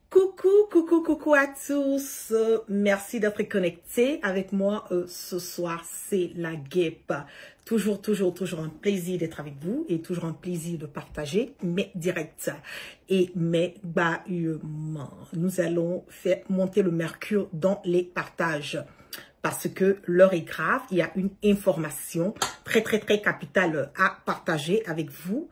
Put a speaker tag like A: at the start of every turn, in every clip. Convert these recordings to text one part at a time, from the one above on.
A: Coucou à tous. Merci d'être connectés avec moi ce soir. C'est la guêpe. Toujours un plaisir d'être avec vous et toujours un plaisir de partager mes directs et mes bâillements. Nous allons faire monter le mercure dans les partages parce que l'heure est grave. Il y a une information très capitale à partager avec vous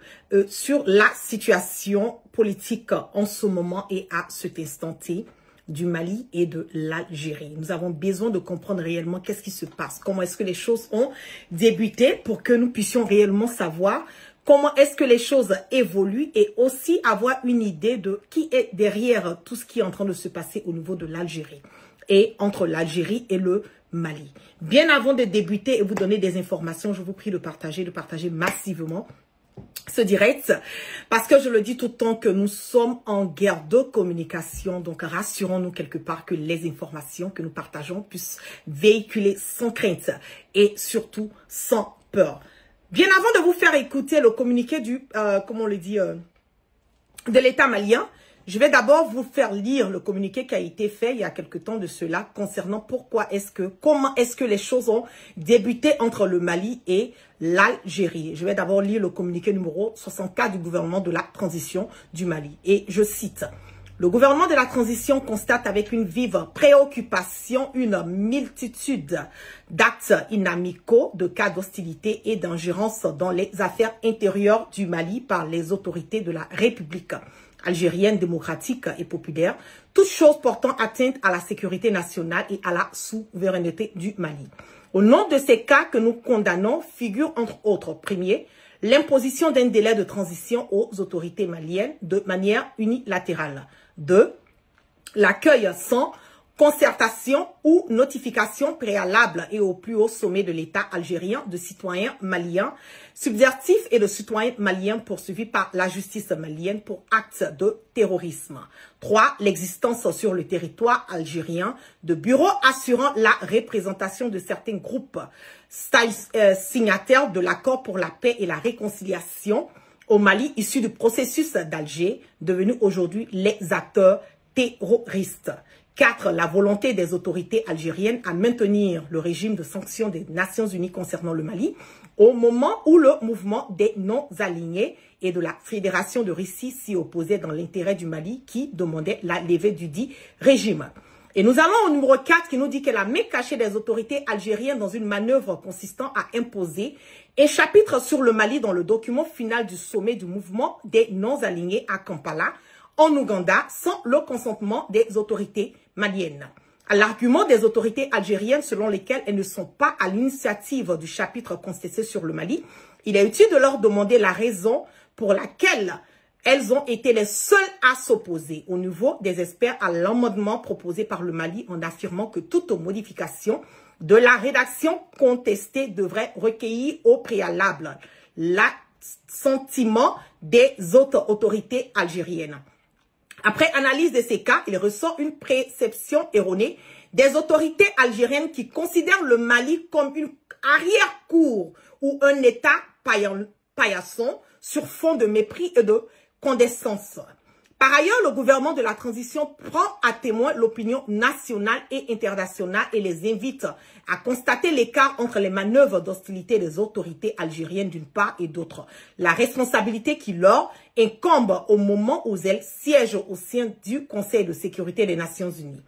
A: sur la situation politique en ce moment et à cet instant T du Mali et de l'Algérie. Nous avons besoin de comprendre réellement qu'est-ce qui se passe, comment est-ce que les choses ont débuté pour que nous puissions réellement savoir comment est-ce que les choses évoluent et aussi avoir une idée de qui est derrière tout ce qui est en train de se passer au niveau de l'Algérie et entre l'Algérie et le Mali. Bien avant de débuter et vous donner des informations, je vous prie de partager massivement ce direct, parce que je le dis tout le temps que nous sommes en guerre de communication, donc rassurons-nous quelque part que les informations que nous partageons puissent véhiculer sans crainte et surtout sans peur. Bien avant de vous faire écouter le communiqué du, comment on le dit, de l'État malien, je vais d'abord vous faire lire le communiqué qui a été fait il y a quelque temps de cela concernant comment est-ce que les choses ont débuté entre le Mali et l'Algérie. Je vais d'abord lire le communiqué numéro 64 du gouvernement de la transition du Mali. Et je cite: le gouvernement de la transition constate avec une vive préoccupation une multitude d'actes inamicaux, de cas d'hostilité et d'ingérence dans les affaires intérieures du Mali par les autorités de la République algérienne démocratique et populaire, toutes choses portant atteinte à la sécurité nationale et à la souveraineté du Mali. Au nom de ces cas que nous condamnons figure entre autres, premier, l'imposition d'un délai de transition aux autorités maliennes de manière unilatérale. 2. L'accueil sans concertation ou notification préalable et au plus haut sommet de l'État algérien de citoyens maliens subversifs et de citoyens maliens poursuivis par la justice malienne pour actes de terrorisme. 3. L'existence sur le territoire algérien de bureaux assurant la représentation de certains groupes signataires de l'accord pour la paix et la réconciliation au Mali issus du processus d'Alger, devenus aujourd'hui les acteurs terroristes. 4. La volonté des autorités algériennes à maintenir le régime de sanctions des Nations Unies concernant le Mali au moment où le mouvement des non-alignés et de la Fédération de Russie s'y opposait dans l'intérêt du Mali qui demandait la levée du dit régime. Et nous allons au numéro 4 qui nous dit que la main cachée des autorités algériennes dans une manœuvre consistant à imposer un chapitre sur le Mali dans le document final du sommet du mouvement des non-alignés à Kampala, en Ouganda, sans le consentement des autorités maliennes. À l'argument des autorités algériennes selon lesquelles elles ne sont pas à l'initiative du chapitre contesté sur le Mali, il est utile de leur demander la raison pour laquelle elles ont été les seules à s'opposer au niveau des experts à l'amendement proposé par le Mali en affirmant que toute modification de la rédaction contestée devrait recueillir au préalable l'assentiment des autres autorités algériennes. Après analyse de ces cas, il ressort une perception erronée des autorités algériennes qui considèrent le Mali comme une arrière-cour ou un État paillasson sur fond de mépris et de condescendance. Par ailleurs, le gouvernement de la transition prend à témoin l'opinion nationale et internationale et les invite à constater l'écart entre les manœuvres d'hostilité des autorités algériennes d'une part et d'autre. La responsabilité qui leur incombe au moment où elles siègent au sein du Conseil de sécurité des Nations Unies.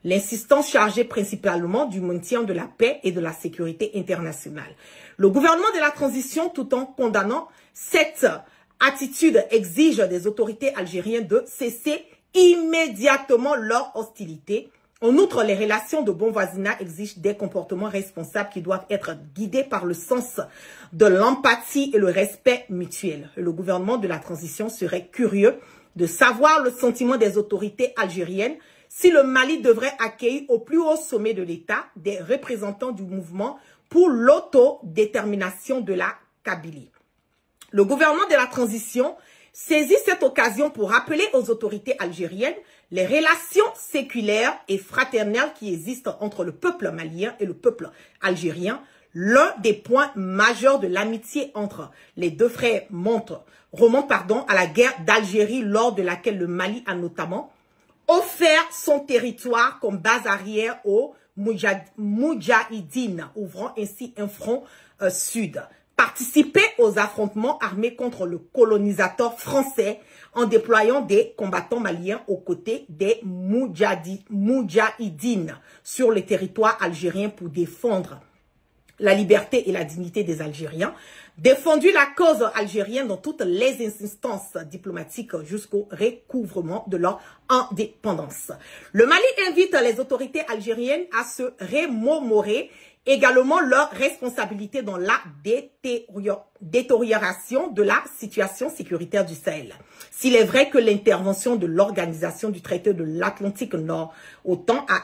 A: L'insistance chargée principalement du maintien de la paix et de la sécurité internationale. Le gouvernement de la transition, tout en condamnant cette attitude, exige des autorités algériennes de cesser immédiatement leur hostilité. En outre, les relations de bon voisinage exigent des comportements responsables qui doivent être guidés par le sens de l'empathie et le respect mutuel. Le gouvernement de la transition serait curieux de savoir le sentiment des autorités algériennes si le Mali devrait accueillir au plus haut sommet de l'État des représentants du mouvement pour l'autodétermination de la Kabylie. Le gouvernement de la transition saisit cette occasion pour rappeler aux autorités algériennes les relations séculaires et fraternelles qui existent entre le peuple malien et le peuple algérien. L'un des points majeurs de l'amitié entre les deux frères remonte à la guerre d'Algérie lors de laquelle le Mali a notamment offert son territoire comme base arrière aux Moudjahidines, ouvrant ainsi un front sud. Participer aux affrontements armés contre le colonisateur français en déployant des combattants maliens aux côtés des Moudjahidines sur le territoire algérien pour défendre la liberté et la dignité des Algériens, défendu la cause algérienne dans toutes les instances diplomatiques jusqu'au recouvrement de leur indépendance. Le Mali invite les autorités algériennes à se remémorer également leur responsabilité dans la détérioration de la situation sécuritaire du Sahel. S'il est vrai que l'intervention de l'Organisation du traité de l'Atlantique Nord OTAN a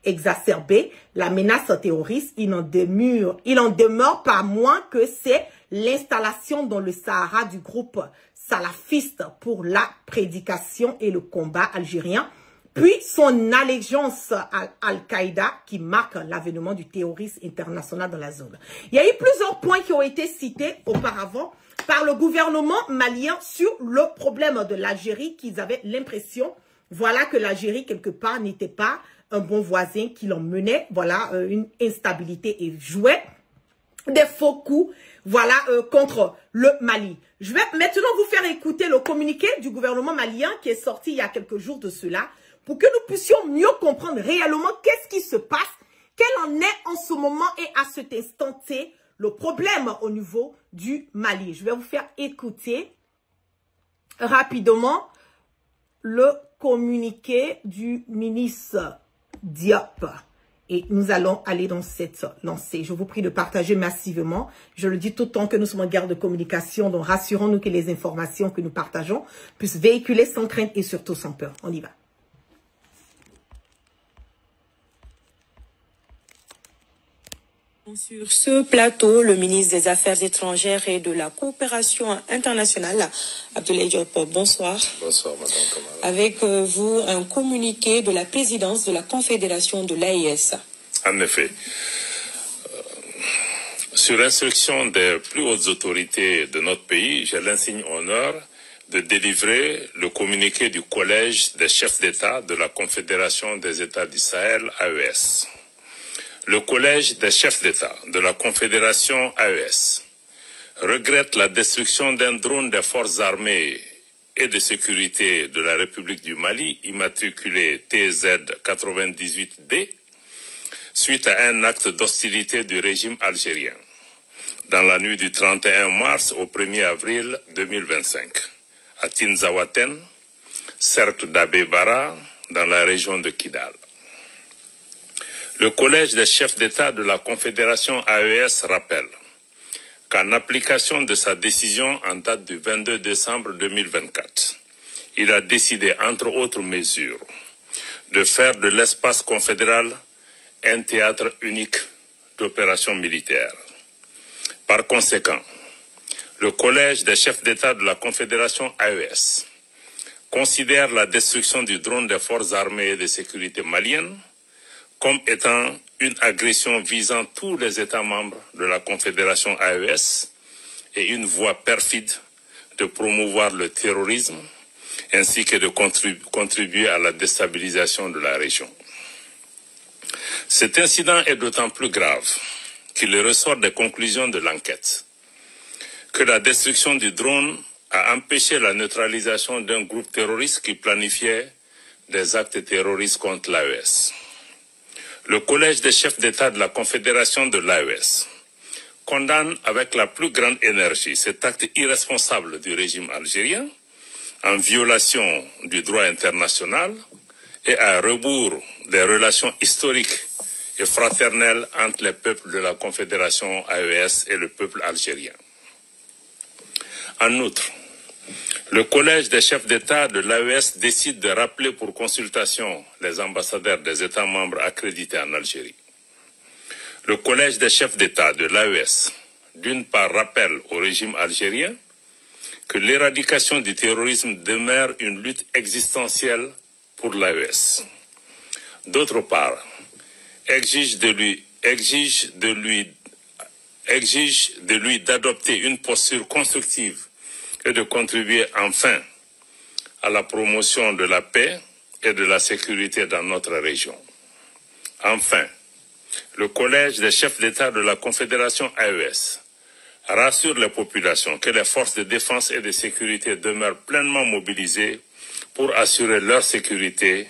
A: exacerbé la menace terroriste, il en demeure pas moins que c'est l'installation dans le Sahara du groupe salafiste pour la prédication et le combat algérien, puis son allégeance à Al-Qaïda qui marque l'avènement du terrorisme international dans la zone. Il y a eu plusieurs points qui ont été cités auparavant par le gouvernement malien sur le problème de l'Algérie, qu'ils avaient l'impression, voilà, que l'Algérie quelque part n'était pas un bon voisin, qui l'en menait, voilà, une instabilité et jouait des faux coups, voilà, contre le Mali. Je vais maintenant vous faire écouter le communiqué du gouvernement malien qui est sorti il y a quelques jours de cela, pour que nous puissions mieux comprendre réellement qu'est-ce qui se passe, quel en est en ce moment et à cet instant T le problème au niveau du Mali. Je vais vous faire écouter rapidement le communiqué du ministre Diop. Et nous allons aller dans cette lancée. Je vous prie de partager massivement. Je le dis tout le temps que nous sommes en guerre de communication, donc rassurons-nous que les informations que nous partageons puissent véhiculer sans crainte et surtout sans peur. On y va.
B: Sur ce plateau, le ministre des Affaires étrangères et de la coopération internationale, Abdoulaye Diop, bonsoir.
C: Bonsoir, madame Kamara.
B: Avec vous, un communiqué de la présidence de la Confédération de l'AES.
C: En effet, sur instruction des plus hautes autorités de notre pays, j'ai l'insigne honneur de délivrer le communiqué du Collège des chefs d'État de la Confédération des États du Sahel, AES. Le Collège des chefs d'État de la Confédération AES regrette la destruction d'un drone des forces armées et de sécurité de la République du Mali, immatriculé TZ98D, suite à un acte d'hostilité du régime algérien, dans la nuit du 31 mars au 1er avril 2025, à Tinzawaten, cercle d'Abbé Bara, dans la région de Kidal. Le Collège des chefs d'État de la Confédération AES rappelle qu'en application de sa décision en date du 22 décembre 2024, il a décidé, entre autres mesures, de faire de l'espace confédéral un théâtre unique d'opérations militaires. Par conséquent, le Collège des chefs d'État de la Confédération AES considère la destruction du drone des forces armées et de sécurité maliennes comme étant une agression visant tous les États membres de la Confédération AES et une voie perfide de promouvoir le terrorisme ainsi que de contribuer à la déstabilisation de la région. Cet incident est d'autant plus grave qu'il ressort des conclusions de l'enquête que la destruction du drone a empêché la neutralisation d'un groupe terroriste qui planifiait des actes terroristes contre l'AES. Le Collège des chefs d'État de la Confédération de l'AES condamne avec la plus grande énergie cet acte irresponsable du régime algérien en violation du droit international et à rebours des relations historiques et fraternelles entre les peuples de la Confédération AES et le peuple algérien. En outre, le Collège des chefs d'État de l'AES décide de rappeler pour consultation les ambassadeurs des États membres accrédités en Algérie. Le Collège des chefs d'État de l'AES, d'une part, rappelle au régime algérien que l'éradication du terrorisme demeure une lutte existentielle pour l'AES. D'autre part, exige de lui d'adopter une posture constructive et de contribuer enfin à la promotion de la paix et de la sécurité dans notre région. Enfin, le Collège des chefs d'État de la Confédération AES rassure les populations que les forces de défense et de sécurité demeurent pleinement mobilisées pour assurer leur sécurité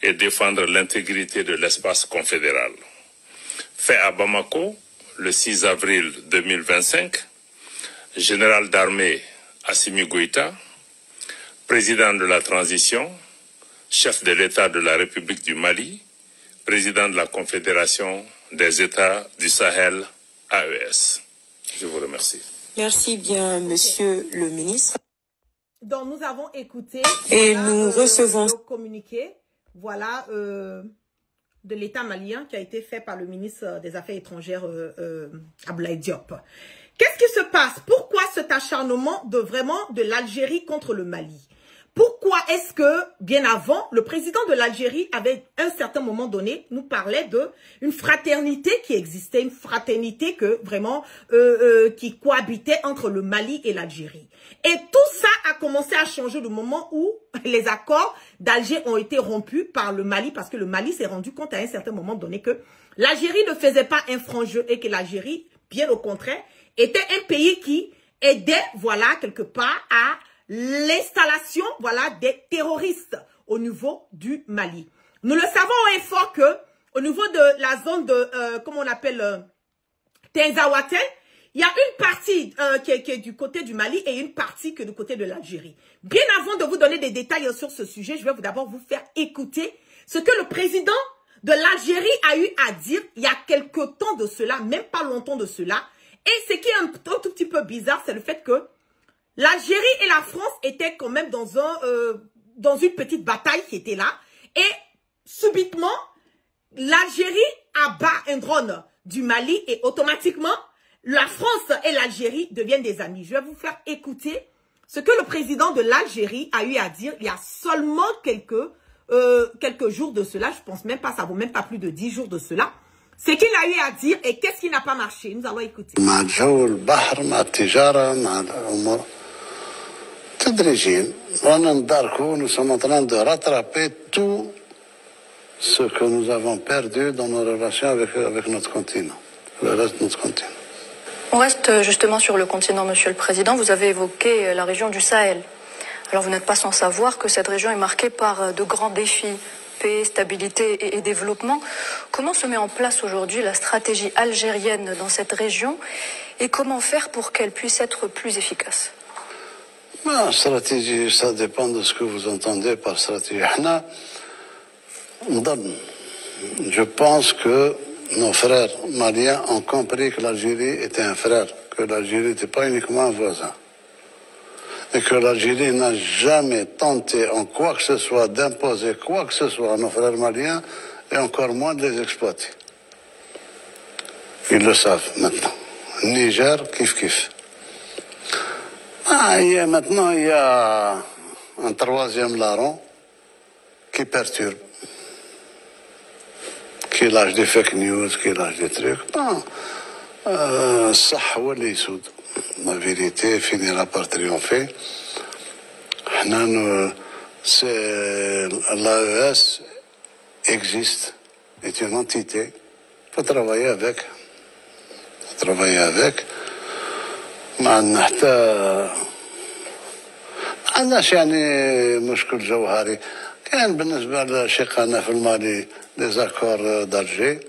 C: et défendre l'intégrité de l'espace confédéral. Fait à Bamako, le 6 avril 2025, général d'armée Assimi Goïta, président de la transition, chef de l'État de la République du Mali, président de la Confédération des États du Sahel, AES. Je vous remercie.
B: Merci bien, monsieur le ministre.
A: Donc, nous avons écouté
B: et nous recevons
A: le communiqué voilà, de l'État malien qui a été fait par le ministre des Affaires étrangères, Abdoulaye Diop. Qu'est-ce qui se passe? Pourquoi cet acharnement de l'Algérie contre le Mali? Pourquoi est-ce que, bien avant, le président de l'Algérie avait, à un certain moment donné, nous parlait d'une fraternité qui existait, une fraternité que vraiment qui cohabitait entre le Mali et l'Algérie. Et tout ça a commencé à changer le moment où les accords d'Alger ont été rompus par le Mali, parce que le Mali s'est rendu compte à un certain moment donné que l'Algérie ne faisait pas un franc jeu et que l'Algérie, bien au contraire, était un pays qui aidait, voilà, quelque part à l'installation, voilà, des terroristes au niveau du Mali. Nous le savons fort que au niveau de la zone de, comment on appelle, Tinzaouaten, il y a une partie qui est du côté du Mali et une partie qui est du côté de l'Algérie. Bien avant de vous donner des détails sur ce sujet, je vais d'abord vous faire écouter ce que le président de l'Algérie a eu à dire il y a quelque temps de cela, même pas longtemps de cela. Et ce qui est un tout petit peu bizarre, c'est le fait que l'Algérie et la France étaient quand même dans une petite bataille qui était là. Et subitement, l'Algérie abat un drone du Mali et automatiquement, la France et l'Algérie deviennent des amis. Je vais vous faire écouter ce que le président de l'Algérie a eu à dire il y a seulement quelques jours de cela. Je pense même pas, ça vaut même pas plus de 10 jours de cela. Ce qu'il a eu à dire et qu'est-ce qui n'a pas marché. Nous allons écouter.
D: Nous sommes en train de rattraper tout ce que nous avons perdu dans nos relations avec notre continent, le reste de notre continent.
E: On reste justement sur le continent, Monsieur le Président. Vous avez évoqué la région du Sahel. Alors vous n'êtes pas sans savoir que cette région est marquée par de grands défis, paix, stabilité et développement. Comment se met en place aujourd'hui la stratégie algérienne dans cette région et comment faire pour qu'elle puisse être plus efficace?
D: La stratégie, ça dépend de ce que vous entendez par stratégie. Je pense que nos frères maliens ont compris que l'Algérie était un frère, que l'Algérie n'était pas uniquement un voisin. Et que l'Algérie n'a jamais tenté en quoi que ce soit d'imposer quoi que ce soit à nos frères maliens et encore moins de les exploiter. Ils le savent maintenant. Niger, kiff kiff. Maintenant, il y a un troisième larron qui perturbe, qui lâche des fake news, qui lâche des trucs. La vérité finira par triompher. L'AES existe, est une entité. Il faut travailler avec. ما عندناش يعني مشكل جوهري كان بالنسبه لشقنا في المالي ديزاكور دالجي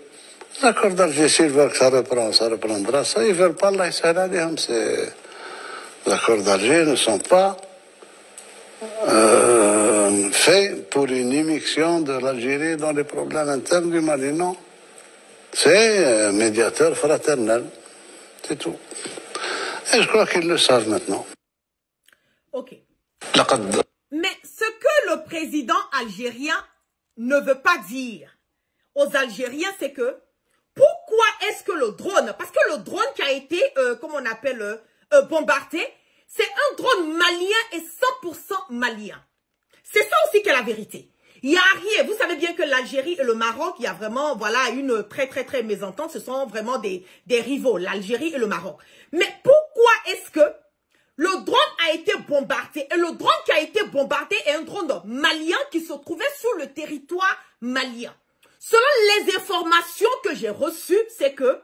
D: داكور دالجي سيلفر ça reprendra ça ils veulent pas الله يسهل عليهم ces accords d'Alger ne sont pas faits pour une immixtion de l'Algérie dans les problèmes internes du Mali, non. C'est un médiateur fraternel, c'est tout. Et je crois qu'ils le savent maintenant.
A: Ok. Mais ce que le président algérien ne veut pas dire aux Algériens, c'est que pourquoi est-ce que le drone, parce que le drone qui a été, comment on appelle, bombardé, c'est un drone malien et 100% malien. C'est ça aussi qui est la vérité. Il n'y a rien. Vous savez bien que l'Algérie et le Maroc, il y a vraiment, voilà, une très mésentente. Ce sont vraiment des rivaux, l'Algérie et le Maroc. Mais pourquoi est-ce que le drone a été bombardé? Et le drone qui a été bombardé est un drone malien. maliens qui se trouvaient sur le territoire malien. Selon les informations que j'ai reçues, c'est que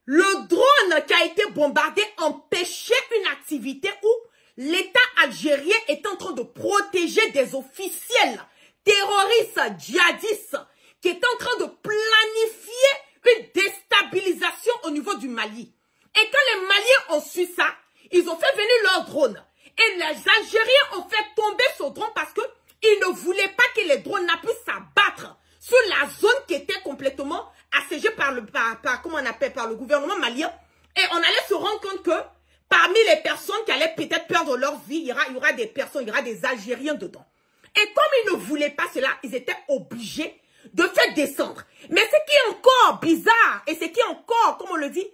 A: le drone qui a été bombardé empêchait une activité où l'État algérien est en train de protéger des officiels terroristes djihadistes qui est en train de planifier une déstabilisation au niveau du Mali. Et quand les Maliens ont su ça, ils ont fait venir leur drone. Et les Algériens ont fait tomber ce drone parce qu'ils ne voulaient pas que les drones n'aient pu s'abattre sur la zone qui était complètement assiégée par le gouvernement malien. Et on allait se rendre compte que parmi les personnes qui allaient peut-être perdre leur vie, il y aura des personnes, il y aura des Algériens dedans. Et comme ils ne voulaient pas cela, ils étaient obligés de faire descendre. Mais ce qui est encore bizarre, et ce qui est encore, comme on le dit,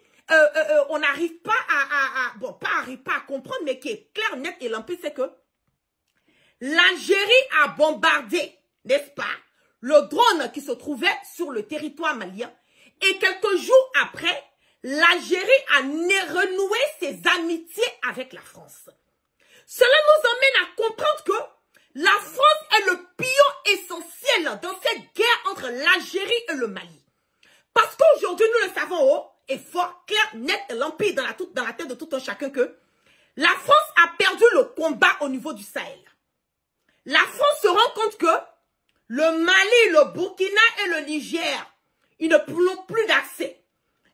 A: on n'arrive pas à comprendre, mais qui est clair, net et limpide, c'est que l'Algérie a bombardé, n'est-ce pas, le drone qui se trouvait sur le territoire malien. Et quelques jours après, l'Algérie a renoué ses amitiés avec la France. Cela nous emmène à comprendre que la France est le pion essentiel dans cette guerre entre l'Algérie et le Mali. Parce qu'aujourd'hui, nous le savons haut et fort, clair, net et limpide dans la tête de tout un chacun que la France a perdu le combat au niveau du Sahel. La France se rend compte que le Mali, le Burkina et le Niger, ils ne n'ont plus d'accès.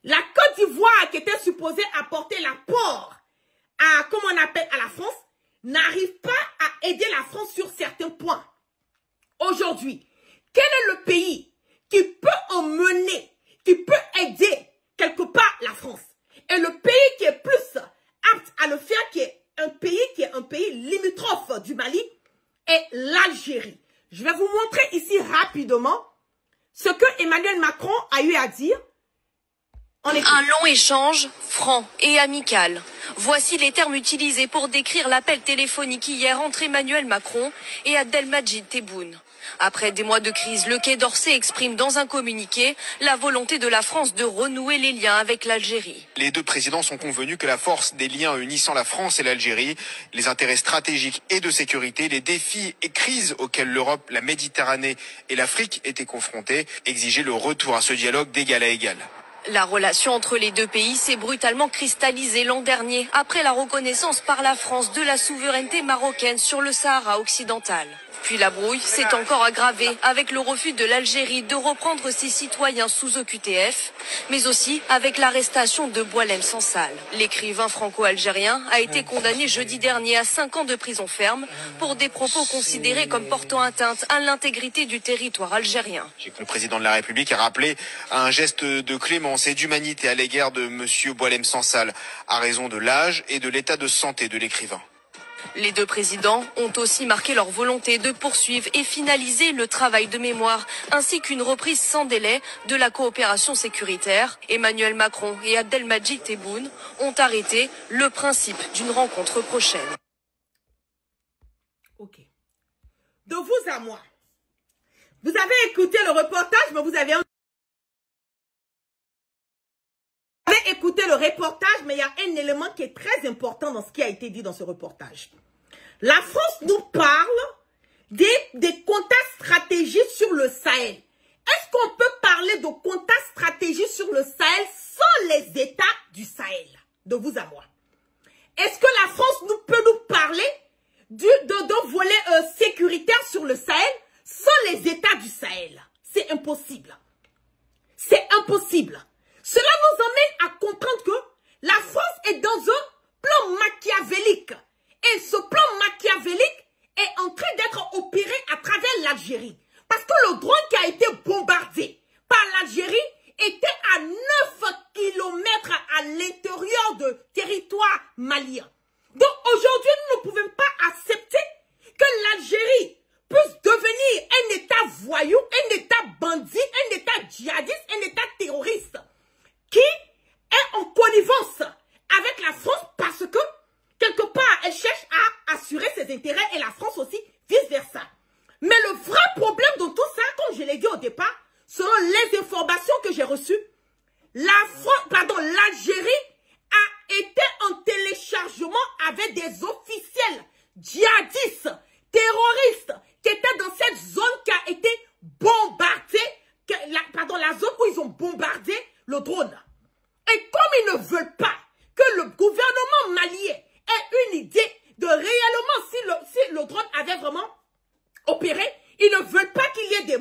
A: La Côte d'Ivoire, qui était supposée apporter l'apport à la France, n'arrive pas à aider la France sur certains points. Aujourd'hui, quel est le pays qui peut emmener, qui peut aider quelque part la France? Et le pays qui est plus apte à le faire, qui est un pays limitrophe du Mali, est l'Algérie. Je vais vous montrer ici rapidement ce que Emmanuel Macron a eu à dire. Un
F: long échange, franc et amical. Voici les termes utilisés pour décrire l'appel téléphonique hier entre Emmanuel Macron et Abdelmadjid Tebboune. Après des mois de crise, le Quai d'Orsay exprime dans un communiqué la volonté de la France de renouer les liens avec l'Algérie.
G: Les deux présidents sont convenus que la force des liens unissant la France et l'Algérie, les intérêts stratégiques et de sécurité, les défis et crises auxquels l'Europe, la Méditerranée et l'Afrique étaient confrontés, exigeaient le retour à ce dialogue d'égal à égal.
F: La relation entre les deux pays s'est brutalement cristallisée l'an dernier après la reconnaissance par la France de la souveraineté marocaine sur le Sahara occidental. Puis la brouille s'est encore aggravée avec le refus de l'Algérie de reprendre ses citoyens sous OQTF, mais aussi avec l'arrestation de Boualem Sansal. L'écrivain franco-algérien a été condamné jeudi dernier à 5 ans de prison ferme pour des propos considérés comme portant atteinte à l'intégrité du territoire algérien.
G: Le président de la République a rappelé un geste de clémence et d'humanité à l'égard de M. Boualem Sansal, à raison de l'âge et de l'état de santé de l'écrivain.
F: Les deux présidents ont aussi marqué leur volonté de poursuivre et finaliser le travail de mémoire, ainsi qu'une reprise sans délai de la coopération sécuritaire. Emmanuel Macron et Abdelmadjid Tebboune ont arrêté le principe d'une rencontre prochaine.
A: Ok. De vous à moi. Vous avez écouté le reportage, mais vous avez écouté le reportage, mais il y a un élément qui est très important dans ce qui a été dit dans ce reportage. La France nous parle des contacts stratégiques sur le Sahel. Est-ce qu'on peut parler de contacts stratégiques sur le Sahel sans les États du Sahel? De vous à moi. Est-ce que la France peut nous parler d'un volet sécuritaire sur le Sahel sans les États du Sahel? C'est impossible. C'est impossible. Cela nous emmène à comprendre que la France est dans un plan machiavélique. Et ce plan machiavélique est en train d'être opéré à travers l'Algérie. Parce que le drone qui a été bombardé par l'Algérie était à 9 km à l'intérieur du territoire malien. Donc aujourd'hui, nous ne pouvons pas accepter que l'Algérie puisse devenir un État voyou, un État bandit, un État djihadiste, un État terroriste qui est en connivence avec la France parce que, quelque part, elle cherche à assurer ses intérêts et la France aussi, vice-versa. Mais le vrai problème de tout ça, comme je l'ai dit au départ, selon les informations que j'ai reçues, l'Algérie a été en téléchargement avec des officiels djihadistes, terroristes,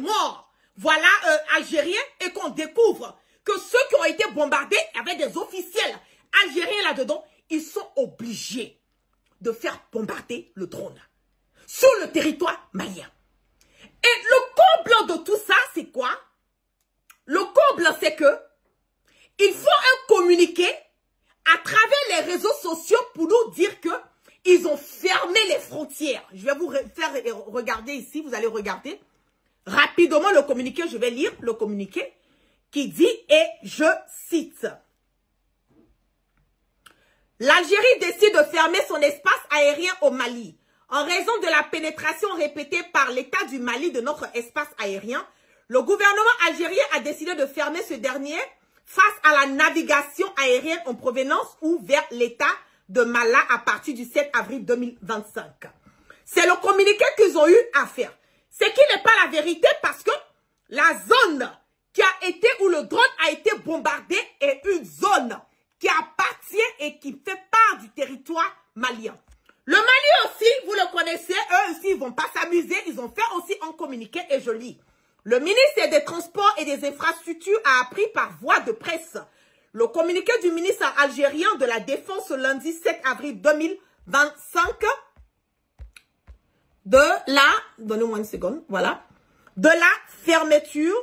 A: morts, voilà, algériens, et qu'on découvre que ceux qui ont été bombardés avec des officiels algériens là-dedans, ils sont obligés de faire bombarder le drone sur le territoire malien. Et le comble de tout ça, c'est quoi? Le comble, c'est que il faut un communiqué à travers les réseaux sociaux pour nous dire que ils ont fermé les frontières. Je vais vous faire regarder ici, vous allez regarder rapidement le communiqué, je vais lire le communiqué qui dit, et je cite: l'Algérie décide de fermer son espace aérien au Mali. En raison de la pénétration répétée par l'État du Mali de notre espace aérien, le gouvernement algérien a décidé de fermer ce dernier face à la navigation aérienne en provenance ou vers l'État de Mala à partir du 7 avril 2025. C'est le communiqué qu'ils ont eu à faire. Ce qui n'est pas la vérité parce que la zone qui a été, où le drone a été bombardé est une zone qui appartient et qui fait part du territoire malien. Le Mali aussi, vous le connaissez, eux aussi, ils ne vont pas s'amuser. Ils ont fait aussi un communiqué et je lis. Le ministre des Transports et des Infrastructures a appris par voie de presse le communiqué du ministre algérien de la Défense lundi 7 avril 2025 de la, donnez-moi une seconde, voilà, de la fermeture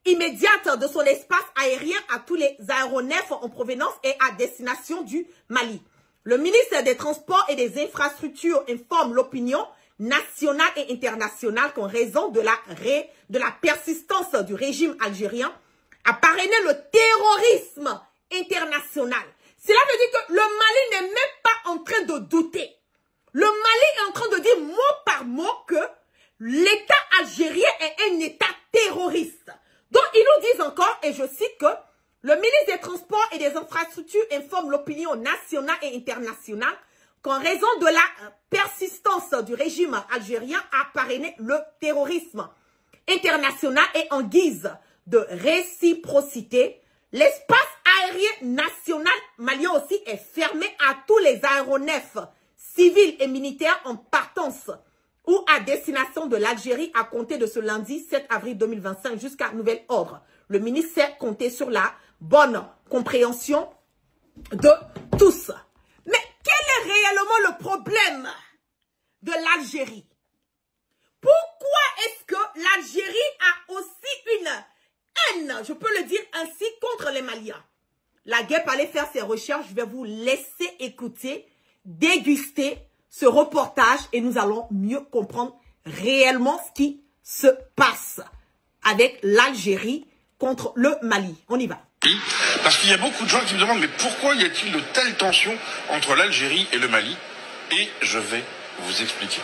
A: immédiate de son espace aérien à tous les aéronefs en provenance et à destination du Mali. Le ministre des Transports et des Infrastructures informe l'opinion nationale et internationale qu'en raison de la persistance du régime algérien à parrainer le terrorisme international. Cela veut dire que le Mali n'est même pas en train de douter. Le Mali est en train de dire mot par mot que l'État algérien est un État terroriste. Donc, ils nous disent encore, et je cite que le ministre des Transports et des Infrastructures informe l'opinion nationale et internationale qu'en raison de la persistance du régime algérien à parrainer le terrorisme international et en guise de réciprocité, l'espace aérien national malien aussi est fermé à tous les aéronefs civils et militaires en partance ou à destination de l'Algérie à compter de ce lundi 7 avril 2025 jusqu'à nouvel ordre. Le ministre sait compter sur la bonne compréhension de tous. Mais quel est réellement le problème de l'Algérie? Pourquoi est-ce que l'Algérie a aussi une haine, je peux le dire ainsi, contre les Maliens? La guêpe allait faire ses recherches, je vais vous laisser écouter, déguster ce reportage et nous allons mieux comprendre réellement ce qui se passe avec l'Algérie contre le Mali. On y va.
H: Parce qu'il y a beaucoup de gens qui me demandent, mais pourquoi y a-t-il de telles tensions entre l'Algérie et le Mali? Et je vais vous expliquer.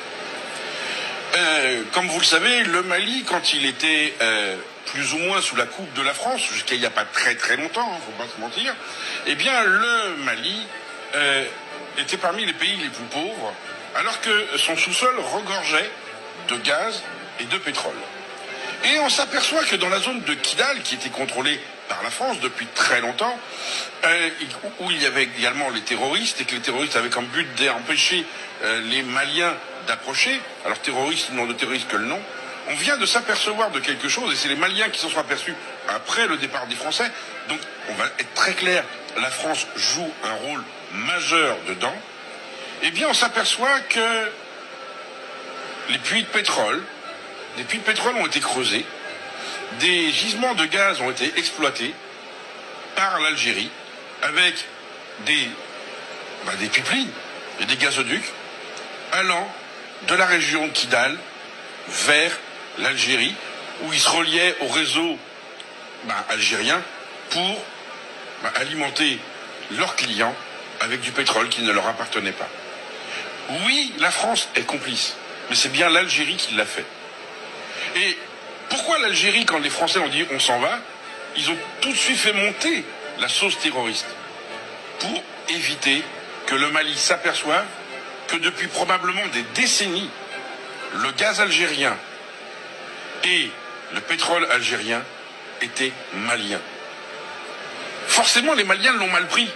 H: Comme vous le savez, le Mali, quand il était plus ou moins sous la coupe de la France, jusqu'à il n'y a pas très très longtemps, hein, faut pas se mentir, eh bien le Mali était parmi les pays les plus pauvres, alors que son sous-sol regorgeait de gaz et de pétrole. Et on s'aperçoit que dans la zone de Kidal, qui était contrôlée par la France depuis très longtemps, où il y avait également les terroristes, et que les terroristes avaient comme but d'empêcher les Maliens d'approcher, alors terroristes, non de terroristes que le nom, on vient de s'apercevoir de quelque chose, et c'est les Maliens qui s'en sont aperçus après le départ des Français. Donc on va être très clair, la France joue un rôle majeur dedans. Eh bien on s'aperçoit que les puits de pétrole ont été creusés, des gisements de gaz ont été exploités par l'Algérie avec des pipelines et des gazoducs allant de la région Kidal vers l'Algérie, où ils se reliaient au réseau algérien pour alimenter leurs clients avec du pétrole qui ne leur appartenait pas. Oui, la France est complice, mais c'est bien l'Algérie qui l'a fait. Et pourquoi l'Algérie, quand les Français ont dit on s'en va, ils ont tout de suite fait monter la sauce terroriste pour éviter que le Mali s'aperçoive que depuis probablement des décennies, le gaz algérien et le pétrole algérien étaient maliens. Forcément, les Maliens l'ont mal pris.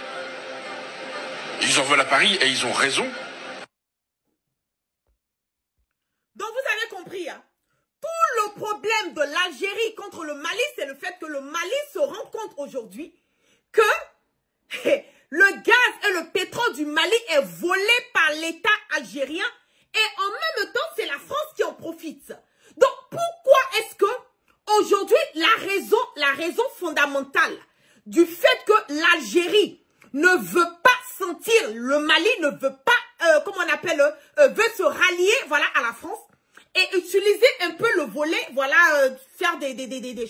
H: Ils en veulent à Paris et ils ont raison.
A: Donc vous avez compris, hein? Tout le problème de l'Algérie contre le Mali, c'est le fait que le Mali se rend compte aujourd'hui que le gaz et le pétrole du Mali est volé par l'État algérien et en même temps, c'est la France qui en profite. Donc, pourquoi est-ce que aujourd'hui, la raison fondamentale du fait que l'Algérie ne veut pas sentir le Mali, ne veut pas, comment on appelle, veut se rallier, voilà, à la France et utiliser un peu le volet, voilà, faire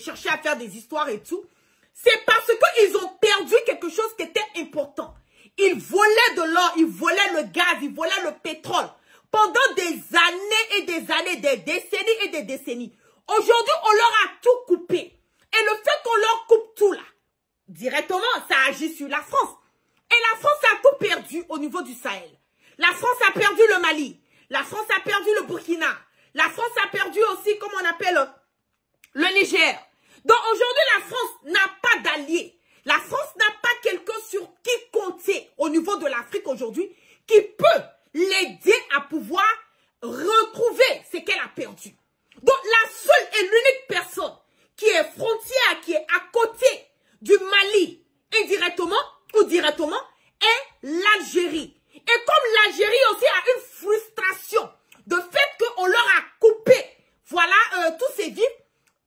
A: chercher à faire des histoires et tout, c'est parce qu'ils ont perdu quelque chose qui était important. Ils volaient de l'or, ils volaient le gaz, ils volaient le pétrole pendant des années et des années, des décennies et des décennies. Aujourd'hui, on leur a tout coupé. Et le fait qu'on leur coupe tout là, directement, ça agit sur la France. Et la France a tout perdu au niveau du Sahel. La France a perdu le Mali. La France a perdu le Burkina. La France a perdu aussi, comme on appelle, le Niger. Donc aujourd'hui, la France n'a pas d'alliés. La France n'a pas quelqu'un sur qui compter au niveau de l'Afrique aujourd'hui qui peut l'aider à pouvoir retrouver ce qu'elle a perdu. Donc la seule et l'unique personne qui est frontière, qui est à côté du Mali, indirectement ou directement, est l'Algérie. Et comme l'Algérie aussi a une frustration de fait qu'on leur a coupé, voilà, tous ces vivres,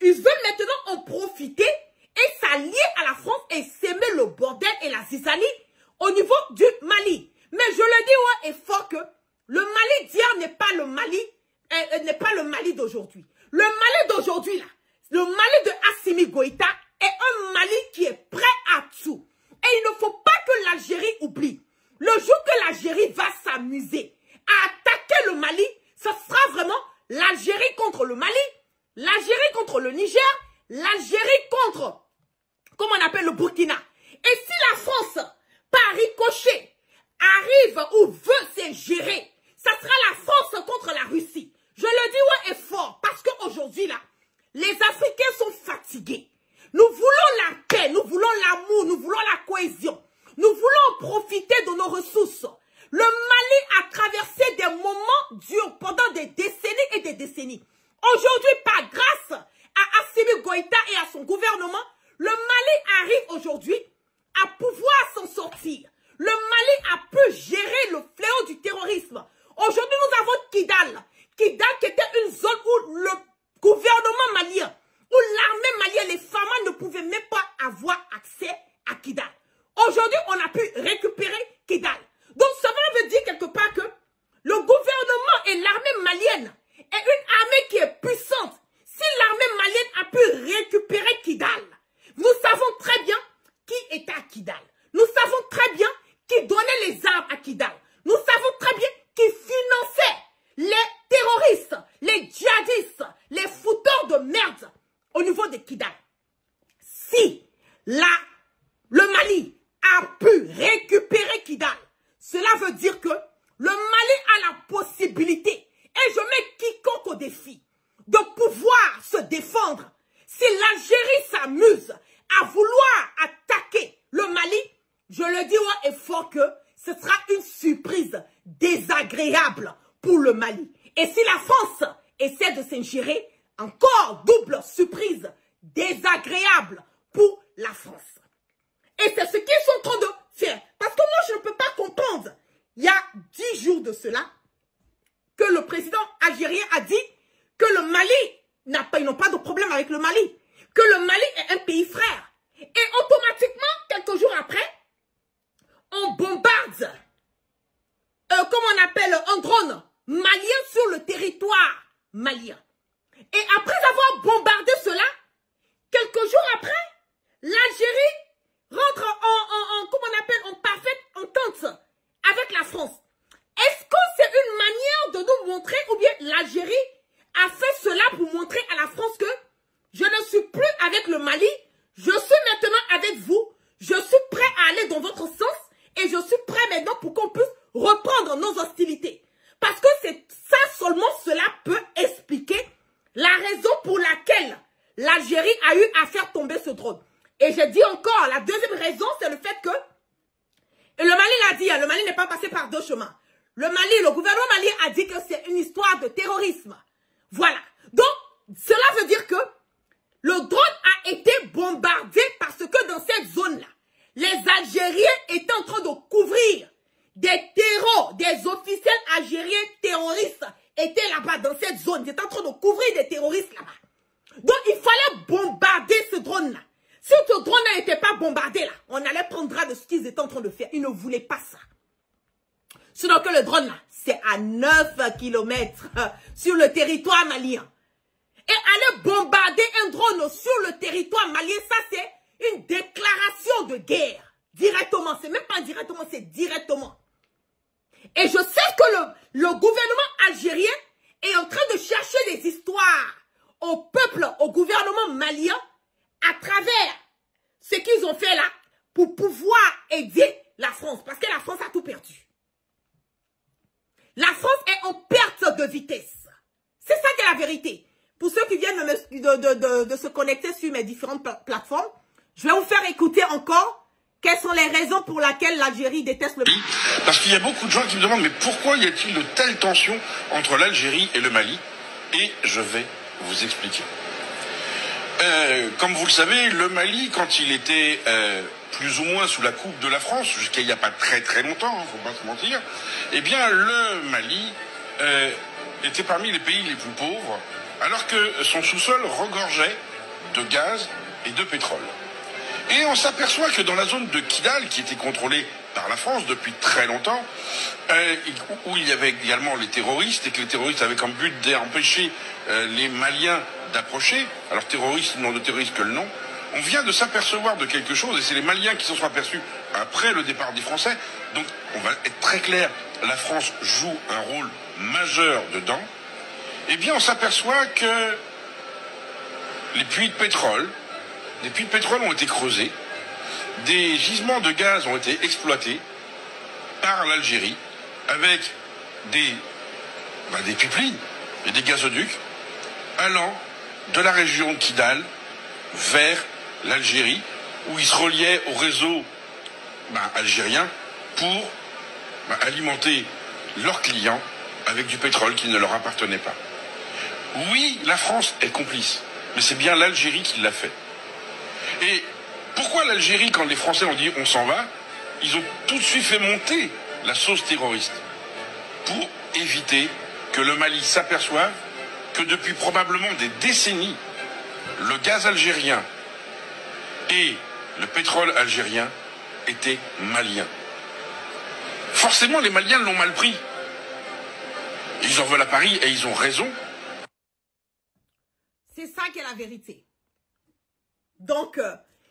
A: ils veulent maintenant en profiter et s'allier à la France et s'aimer le bordel et la zizanie au niveau du Mali. Mais je le dis ouais, et fort que le Mali d'hier n'est pas le Mali, d'aujourd'hui. Le Mali d'aujourd'hui, là, le Mali de Assimi Goïta est un Mali qui est prêt à tout. Et il ne faut pas que l'Algérie oublie. Le jour que l'Algérie va s'amuser à attaquer le Mali, ce sera vraiment l'Algérie contre le Mali, l'Algérie contre le Niger, l'Algérie contre, comment on appelle, le Burkina. Et si la France, par ricochet, arrive ou veut se gérer, ça sera la France contre la Russie. Je le dis ouais et fort, parce qu'aujourd'hui, là, les Africains sont fatigués. Nous voulons la paix, nous voulons l'amour, nous voulons la cohésion. Nous voulons profiter de nos ressources. Le Mali a traversé des moments durs pendant des décennies et des décennies. Aujourd'hui, par grâce à Assimi Goïta et à son gouvernement, le Mali arrive aujourd'hui à pouvoir s'en sortir. Le Mali a pu gérer le fléau du terrorisme. Aujourd'hui, nous avons Kidal. Kidal qui était une zone où le gouvernement malien, où l'armée malienne, les femmes ne pouvaient même pas avoir accès à Kidal. Aujourd'hui, on a pu récupérer Kidal. Donc, cela veut dire quelque part que le gouvernement et l'armée malienne est une armée qui est puissante. Si l'armée malienne a pu récupérer Kidal, nous savons très bien qui était à Kidal. Nous savons très bien qui donnait les armes à Kidal. Nous savons très bien qui finançait les terroristes, les djihadistes, les fouteurs de merde au niveau de Kidal. Si le Mali a pu récupérer Kidal, cela veut dire que le Mali a la possibilité, et je mets quiconque au défi, de pouvoir se défendre. Si l'Algérie s'amuse à vouloir attaquer le Mali, je le dis haut et fort que ce sera une surprise désagréable pour le Mali. Et si la France essaie de s'ingérer, encore double surprise désagréable pour la France. Et c'est ce qu'ils sont en train de faire. Parce que moi, je ne peux pas comprendre. Il y a 10 jours de cela, que le président algérien a dit que le Mali ils n'ont pas de problème avec le Mali. Que le Mali est un pays frère. Et automatiquement, quelques jours après, on bombarde, comment on appelle, un drone malien sur le territoire malien. Et après avoir bombardé cela, quelques jours après, l'Algérie rentre comment on appelle, en parfaite entente avec la France. Est-ce que c'est une manière de nous montrer, ou bien l'Algérie a fait cela pour montrer à la France que je ne suis plus avec le Mali, je suis maintenant avec vous, je suis prêt à aller dans votre sens et je suis prêt maintenant pour qu'on puisse reprendre nos hostilités. Parce que c'est ça seulement, cela peut expliquer la raison pour laquelle l'Algérie a eu à faire tomber ce drone. Et je dis encore, la deuxième raison, c'est le fait que, et le Mali l'a dit, le Mali n'est pas passé par deux chemins. Le gouvernement malien a dit que c'est une histoire de terrorisme. Voilà. Donc, Cela veut dire que le drone a été bombardé parce que dans cette zone-là, les Algériens étaient en train de couvrir des terrors, des officiels algériens terroristes étaient là-bas dans cette zone. Ils étaient en train de couvrir des terroristes là-bas. Donc il fallait bombarder ce drone-là. Si ce drone n'était pas bombardé là, on allait prendre grâce de ce qu'ils étaient en train de faire. Ils ne voulaient pas ça. Sinon que le drone là, c'est à 9 km sur le territoire malien. Et aller bombarder un drone sur le territoire malien, ça c'est une déclaration de guerre. Directement, c'est même pas directement, c'est directement. Et je sais que le gouvernement algérien est en train de chercher des histoires au peuple, au gouvernement malien, à travers ce qu'ils ont fait là, pour pouvoir aider la France. Parce que la France a tout perdu. La France est en perte de vitesse. C'est ça qui est la vérité. Pour ceux qui viennent de se connecter sur mes différentes plateformes, je vais vous faire écouter encore quelles sont les raisons pour lesquelles l'Algérie déteste le Mali.
H: Parce qu'il y a beaucoup de gens qui me demandent, mais pourquoi y a-t-il de telles tensions entre l'Algérie et le Mali? Et je vais vous expliquer. Comme vous le savez, le Mali, quand il était plus ou moins sous la coupe de la France, jusqu'à il n'y a pas très très longtemps, faut pas se mentir, eh bien le Mali était parmi les pays les plus pauvres, alors que son sous-sol regorgeait de gaz et de pétrole. Et on s'aperçoit que dans la zone de Kidal, qui était contrôlée par la France depuis très longtemps, où il y avait également les terroristes, et que les terroristes avaient comme but d'empêcher les Maliens d'approcher, alors terroristes, nom de terroristes que le nom, on vient de s'apercevoir de quelque chose, et c'est les Maliens qui s'en sont aperçus après le départ des Français. Donc on va être très clair, la France joue un rôle majeur dedans. Eh bien on s'aperçoit que les puits de pétrole ont été creusés, des gisements de gaz ont été exploités par l'Algérie avec des pipelines et des gazoducs allant de la région de Kidal vers l'Algérie, où ils se reliaient au réseau algérien pour alimenter leurs clients avec du pétrole qui ne leur appartenait pas. Oui, la France est complice, mais c'est bien l'Algérie qui l'a fait. Et pourquoi l'Algérie, quand les Français ont dit on s'en va, ils ont tout de suite fait monter la sauce terroriste pour éviter que le Mali s'aperçoive que depuis probablement des décennies, le gaz algérien et le pétrole algérien étaient maliens. Forcément, les Maliens l'ont mal pris. Ils en veulent à Paris et ils ont raison.
A: C'est ça qui est la vérité. Donc,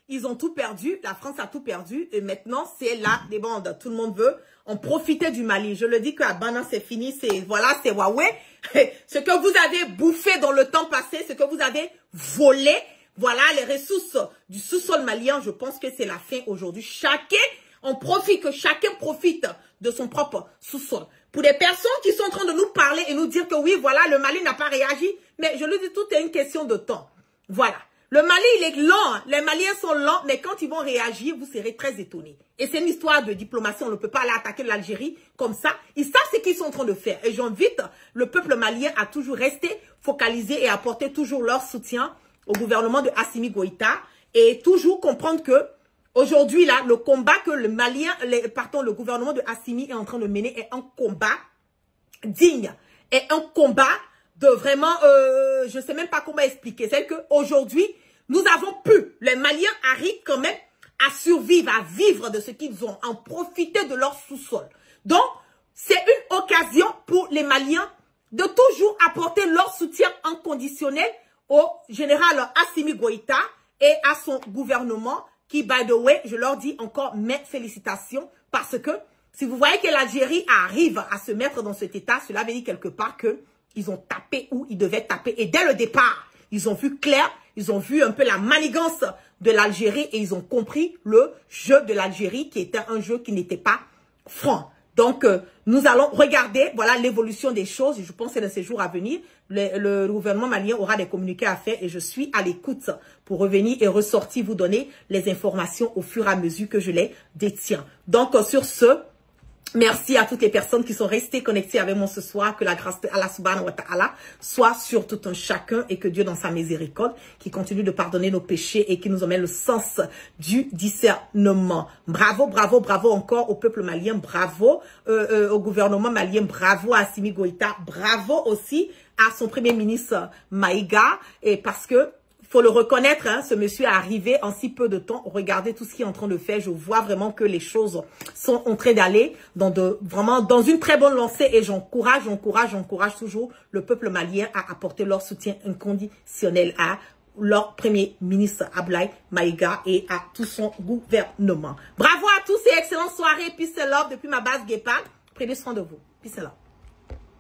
A: ils ont tout perdu, la France a tout perdu, et maintenant, c'est la débande. Tout le monde veut en profiter du Mali. Je le dis qu'à Bana, c'est fini, c'est Huawei. Ce que vous avez bouffé dans le temps passé, ce que vous avez volé, voilà, les ressources du sous-sol malien, je pense que c'est la fin aujourd'hui. Chacun profite de son propre sous-sol. Pour des personnes qui sont en train de nous parler et nous dire que oui, voilà, le Mali n'a pas réagi, mais je le dis, tout est une question de temps. Voilà. Le Mali, il est lent. Les Maliens sont lents, mais quand ils vont réagir, vous serez très étonnés. Et c'est une histoire de diplomatie. On ne peut pas aller attaquer l'Algérie comme ça. Ils savent ce qu'ils sont en train de faire. Et j'invite le peuple malien à toujours rester focalisé et apporter toujours leur soutien au gouvernement de Assimi Goïta. Et toujours comprendre que aujourd'hui, là, le combat que le gouvernement de Assimi est en train de mener est un combat digne. Est un combat de vraiment, je ne sais même pas comment expliquer. C'est qu'aujourd'hui, nous avons pu, les Maliens arrivent quand même à survivre, à vivre de ce qu'ils ont, en profiter de leur sous-sol. Donc, c'est une occasion pour les Maliens de toujours apporter leur soutien inconditionnel au général Assimi Goïta et à son gouvernement qui, by the way, je leur dis encore mes félicitations parce que si vous voyez que l'Algérie arrive à se mettre dans cet état, cela veut dire quelque part que ils ont tapé où ils devaient taper. Et dès le départ, ils ont vu clair, ils ont vu un peu la manigance de l'Algérie et ils ont compris le jeu de l'Algérie qui était un jeu qui n'était pas franc. Donc, nous allons regarder, voilà, l'évolution des choses. Je pense que dans ces jours à venir, le gouvernement malien aura des communiqués à faire et je suis à l'écoute pour revenir et ressortir, vous donner les informations au fur et à mesure que je les détiens. Donc, sur ce, Merci à toutes les personnes qui sont restées connectées avec moi ce soir. Que la grâce de Allah subhanahu wa ta'ala soit sur tout un chacun et que Dieu dans sa miséricorde qui continue de pardonner nos péchés et qui nous emmène le sens du discernement. Bravo, bravo, bravo encore au peuple malien. Bravo au gouvernement malien. Bravo à Assimi Goïta. Bravo aussi à son premier ministre Maïga. Et parce que faut le reconnaître, hein, ce monsieur est arrivé en si peu de temps. Regardez tout ce qu'il est en train de faire. Je vois vraiment que les choses sont en train d'aller vraiment dans une très bonne lancée. Et j'encourage toujours le peuple malien à apporter leur soutien inconditionnel à leur premier ministre Abdoulaye Maïga et à tout son gouvernement. Bravo à tous et excellente soirée. Peace and love depuis ma base Guépa. Prenez soin de vous. Peace and love.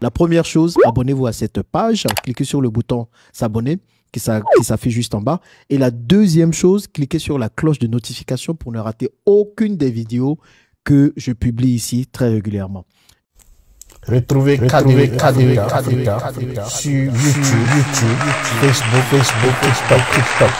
I: La première chose, abonnez-vous à cette page. Cliquez sur le bouton s'abonner qui s'affiche juste en bas. Et la deuxième chose, cliquez sur la cloche de notification pour ne rater aucune des vidéos que je publie ici très régulièrement.
J: Retrouvez KDV Africa sur YouTube, Facebook, TikTok.